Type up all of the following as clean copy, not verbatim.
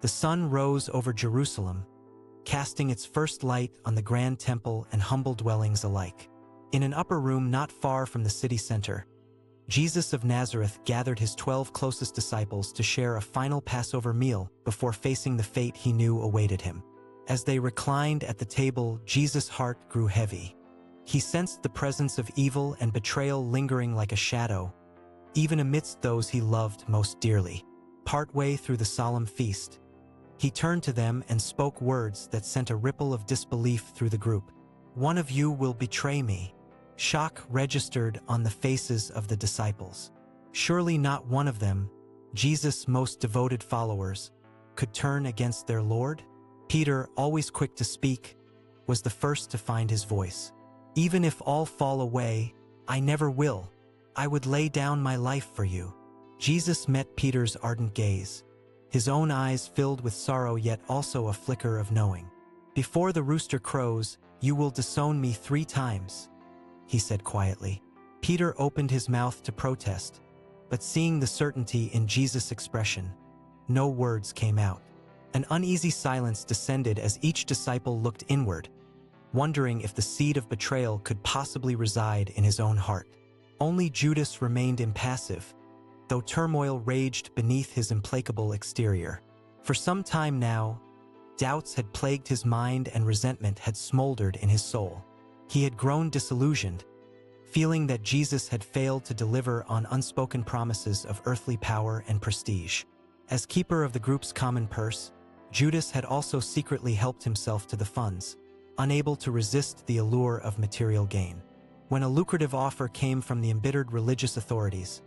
The sun rose over Jerusalem, casting its first light on the grand temple and humble dwellings alike. In an upper room not far from the city center, Jesus of Nazareth gathered his 12 closest disciples to share a final Passover meal before facing the fate he knew awaited him. As they reclined at the table, Jesus' heart grew heavy. He sensed the presence of evil and betrayal lingering like a shadow, even amidst those he loved most dearly. Partway through the solemn feast, he turned to them and spoke words that sent a ripple of disbelief through the group. "One of you will betray me." Shock registered on the faces of the disciples. Surely not one of them, Jesus' most devoted followers, could turn against their Lord? Peter, always quick to speak, was the first to find his voice. "Even if all fall away, I never will. I would lay down my life for you." Jesus met Peter's ardent gaze, his own eyes filled with sorrow yet also a flicker of knowing. "Before the rooster crows, you will disown me 3 times, he said quietly. Peter opened his mouth to protest, but seeing the certainty in Jesus' expression, no words came out. An uneasy silence descended as each disciple looked inward, wondering if the seed of betrayal could possibly reside in his own heart. Only Judas remained impassive, though turmoil raged beneath his implacable exterior. For some time now, doubts had plagued his mind and resentment had smoldered in his soul. He had grown disillusioned, feeling that Jesus had failed to deliver on unspoken promises of earthly power and prestige. As keeper of the group's common purse, Judas had also secretly helped himself to the funds, unable to resist the allure of material gain. When a lucrative offer came from the embittered religious authorities,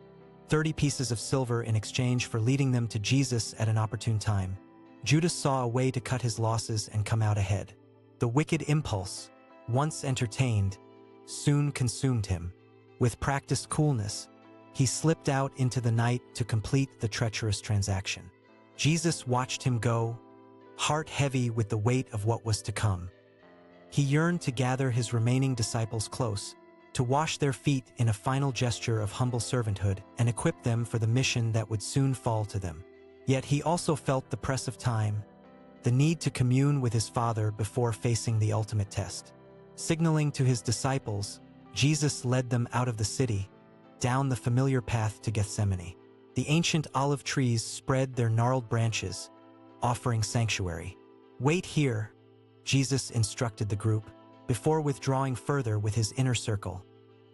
30 pieces of silver in exchange for leading them to Jesus at an opportune time, Judas saw a way to cut his losses and come out ahead. The wicked impulse, once entertained, soon consumed him. With practiced coolness, he slipped out into the night to complete the treacherous transaction. Jesus watched him go, heart heavy with the weight of what was to come. He yearned to gather his remaining disciples close, to wash their feet in a final gesture of humble servanthood and equip them for the mission that would soon fall to them. Yet he also felt the press of time, the need to commune with his Father before facing the ultimate test. Signaling to his disciples, Jesus led them out of the city, down the familiar path to Gethsemane. The ancient olive trees spread their gnarled branches, offering sanctuary. "Wait here," Jesus instructed the group, before withdrawing further with his inner circle,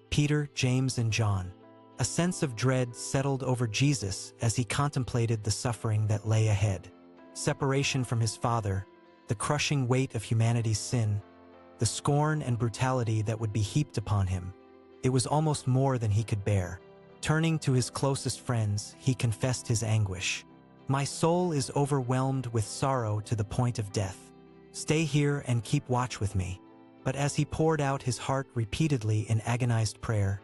Peter, James, and John. A sense of dread settled over Jesus as he contemplated the suffering that lay ahead. Separation from his Father, the crushing weight of humanity's sin, the scorn and brutality that would be heaped upon him. It was almost more than he could bear. Turning to his closest friends, he confessed his anguish. "My soul is overwhelmed with sorrow to the point of death. Stay here and keep watch with me." But as he poured out his heart repeatedly in agonized prayer,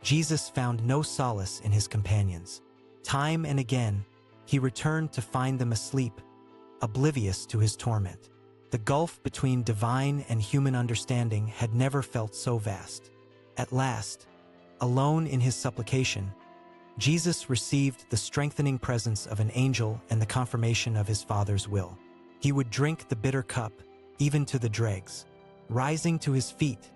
Jesus found no solace in his companions. Time and again, he returned to find them asleep, oblivious to his torment. The gulf between divine and human understanding had never felt so vast. At last, alone in his supplication, Jesus received the strengthening presence of an angel and the confirmation of his Father's will. He would drink the bitter cup, even to the dregs. Rising to his feet,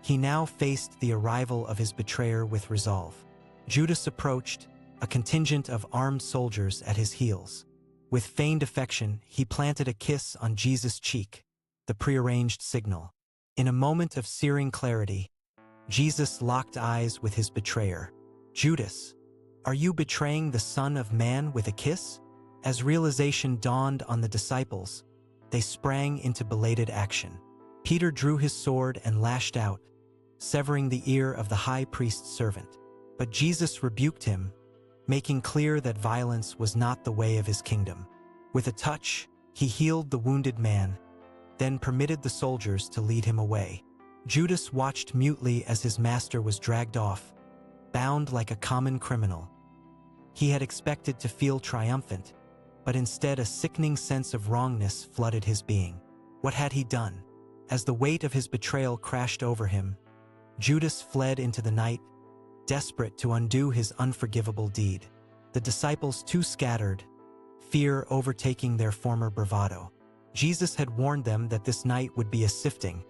he now faced the arrival of his betrayer with resolve. Judas approached, a contingent of armed soldiers at his heels. With feigned affection, he planted a kiss on Jesus' cheek, the prearranged signal. In a moment of searing clarity, Jesus locked eyes with his betrayer. "Judas, are you betraying the Son of Man with a kiss?" As realization dawned on the disciples, they sprang into belated action. Peter drew his sword and lashed out, severing the ear of the high priest's servant. But Jesus rebuked him, making clear that violence was not the way of his kingdom. With a touch, he healed the wounded man, then permitted the soldiers to lead him away. Judas watched mutely as his master was dragged off, bound like a common criminal. He had expected to feel triumphant, but instead a sickening sense of wrongness flooded his being. What had he done? As the weight of his betrayal crashed over him, Judas fled into the night, desperate to undo his unforgivable deed. The disciples, too scattered, fear overtaking their former bravado. Jesus had warned them that this night would be a sifting,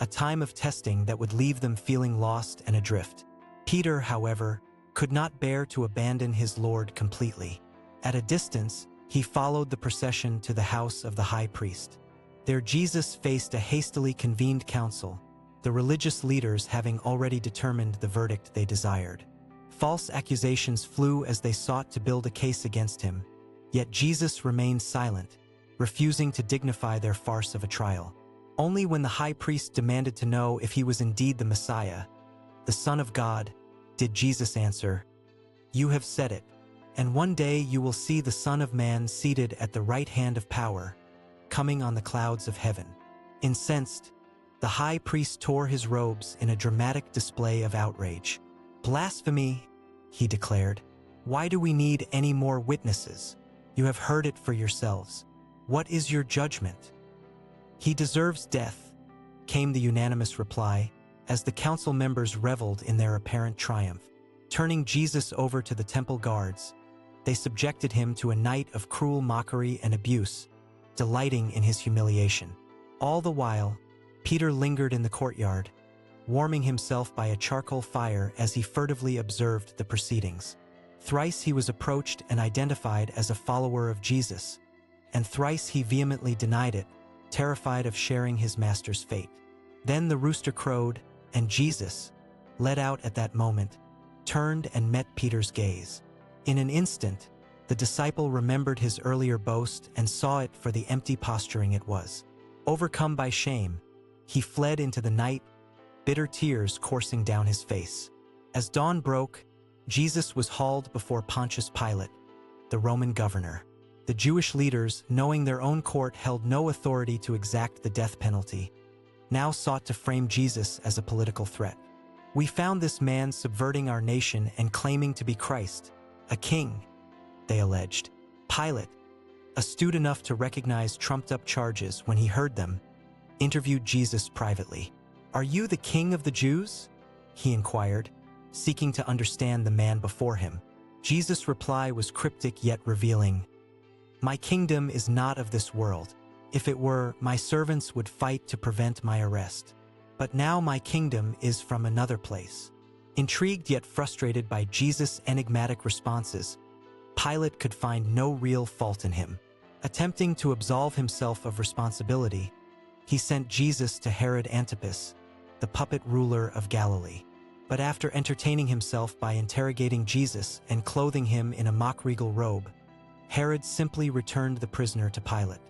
a time of testing that would leave them feeling lost and adrift. Peter, however, could not bear to abandon his Lord completely. At a distance, he followed the procession to the house of the high priest. There Jesus faced a hastily convened council, the religious leaders having already determined the verdict they desired. False accusations flew as they sought to build a case against him, yet Jesus remained silent, refusing to dignify their farce of a trial. Only when the high priest demanded to know if he was indeed the Messiah, the Son of God, did Jesus answer, "You have said it, and one day you will see the Son of Man seated at the right hand of power, coming on the clouds of heaven." Incensed, the high priest tore his robes in a dramatic display of outrage. "Blasphemy," he declared. "Why do we need any more witnesses? You have heard it for yourselves. What is your judgment?" "He deserves death," came the unanimous reply, as the council members reveled in their apparent triumph. Turning Jesus over to the temple guards, they subjected him to a night of cruel mockery and abuse, delighting in his humiliation. All the while, Peter lingered in the courtyard, warming himself by a charcoal fire as he furtively observed the proceedings. Thrice he was approached and identified as a follower of Jesus, and thrice he vehemently denied it, terrified of sharing his master's fate. Then the rooster crowed, and Jesus, led out at that moment, turned and met Peter's gaze. In an instant, the disciple remembered his earlier boast and saw it for the empty posturing it was. Overcome by shame, he fled into the night, bitter tears coursing down his face. As dawn broke, Jesus was hauled before Pontius Pilate, the Roman governor. The Jewish leaders, knowing their own court held no authority to exact the death penalty, now sought to frame Jesus as a political threat. "We found this man subverting our nation and claiming to be Christ, a king," they alleged. Pilate, astute enough to recognize trumped-up charges when he heard them, interviewed Jesus privately. "Are you the king of the Jews?" he inquired, seeking to understand the man before him. Jesus' reply was cryptic yet revealing. "My kingdom is not of this world. If it were, my servants would fight to prevent my arrest. But now my kingdom is from another place." Intrigued yet frustrated by Jesus' enigmatic responses, Pilate could find no real fault in him. Attempting to absolve himself of responsibility, he sent Jesus to Herod Antipas, the puppet ruler of Galilee. But after entertaining himself by interrogating Jesus and clothing him in a mock-regal robe, Herod simply returned the prisoner to Pilate.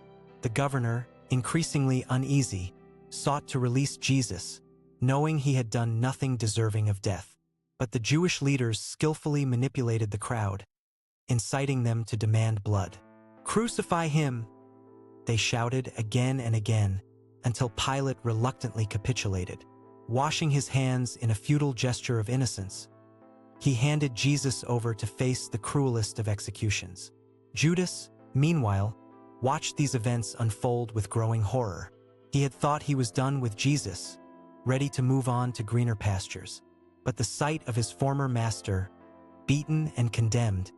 The governor, increasingly uneasy, sought to release Jesus, knowing he had done nothing deserving of death. But the Jewish leaders skillfully manipulated the crowd, inciting them to demand blood. "Crucify him!" they shouted again and again, until Pilate reluctantly capitulated. Washing his hands in a futile gesture of innocence, he handed Jesus over to face the cruelest of executions. Judas, meanwhile, watched these events unfold with growing horror. He had thought he was done with Jesus, ready to move on to greener pastures. But the sight of his former master, beaten and condemned,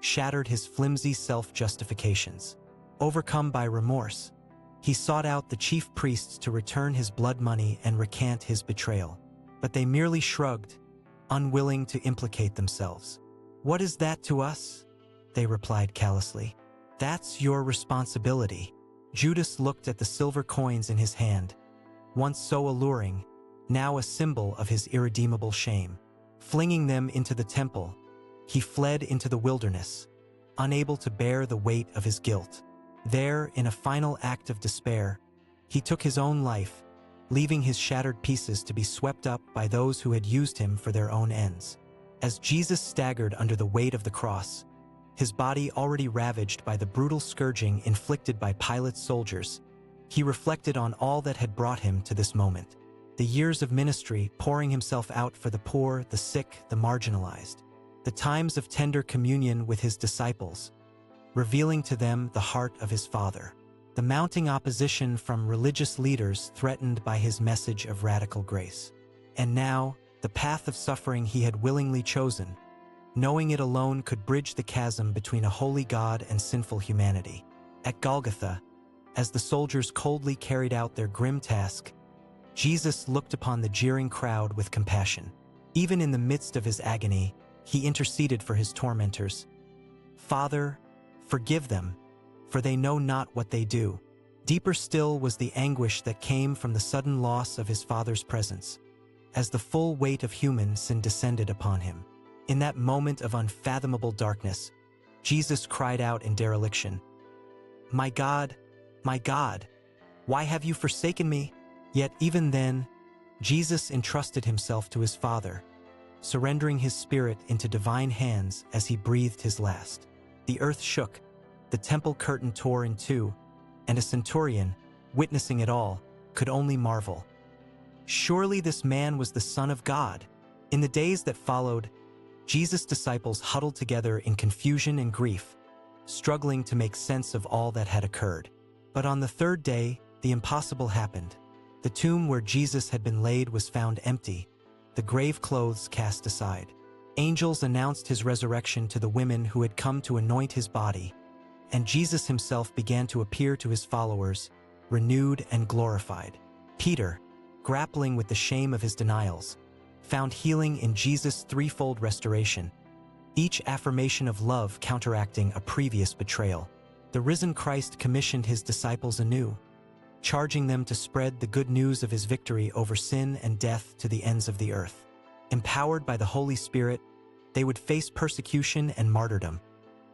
shattered his flimsy self-justifications. Overcome by remorse, he sought out the chief priests to return his blood money and recant his betrayal. But they merely shrugged, unwilling to implicate themselves. "What is that to us?" they replied callously. "That's your responsibility." Judas looked at the silver coins in his hand, once so alluring, now a symbol of his irredeemable shame. Flinging them into the temple, he fled into the wilderness, unable to bear the weight of his guilt. There, in a final act of despair, he took his own life, leaving his shattered pieces to be swept up by those who had used him for their own ends. As Jesus staggered under the weight of the cross, his body already ravaged by the brutal scourging inflicted by Pilate's soldiers, he reflected on all that had brought him to this moment. The years of ministry, pouring himself out for the poor, the sick, the marginalized. The times of tender communion with his disciples, revealing to them the heart of his Father. The mounting opposition from religious leaders threatened by his message of radical grace. And now, the path of suffering he had willingly chosen, knowing it alone could bridge the chasm between a holy God and sinful humanity. At Golgotha, as the soldiers coldly carried out their grim task, Jesus looked upon the jeering crowd with compassion. Even in the midst of his agony, he interceded for his tormentors. "Father, forgive them, for they know not what they do." Deeper still was the anguish that came from the sudden loss of his Father's presence, as the full weight of human sin descended upon him. In that moment of unfathomable darkness, Jesus cried out in dereliction, my God, why have you forsaken me?" Yet even then, Jesus entrusted himself to his Father, surrendering his spirit into divine hands as he breathed his last. The earth shook, the temple curtain tore in two, and a centurion, witnessing it all, could only marvel. Surely this man was the Son of God. In the days that followed, Jesus' disciples huddled together in confusion and grief, struggling to make sense of all that had occurred. But on the third day, the impossible happened. The tomb where Jesus had been laid was found empty, the grave clothes cast aside. Angels announced his resurrection to the women who had come to anoint his body, and Jesus himself began to appear to his followers, renewed and glorified. Peter, grappling with the shame of his denials, found healing in Jesus' threefold restoration, each affirmation of love counteracting a previous betrayal. The risen Christ commissioned his disciples anew, charging them to spread the good news of his victory over sin and death to the ends of the earth. Empowered by the Holy Spirit, they would face persecution and martyrdom,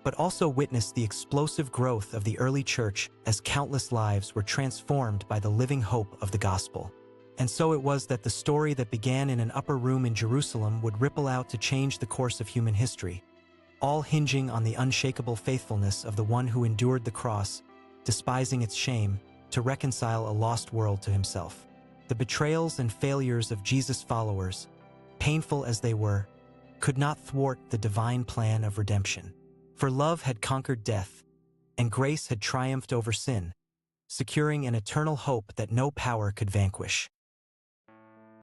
but also witness the explosive growth of the early church as countless lives were transformed by the living hope of the gospel. And so it was that the story that began in an upper room in Jerusalem would ripple out to change the course of human history, all hinging on the unshakable faithfulness of the one who endured the cross, despising its shame, to reconcile a lost world to himself. The betrayals and failures of Jesus' followers, painful as they were, could not thwart the divine plan of redemption. For love had conquered death, and grace had triumphed over sin, securing an eternal hope that no power could vanquish.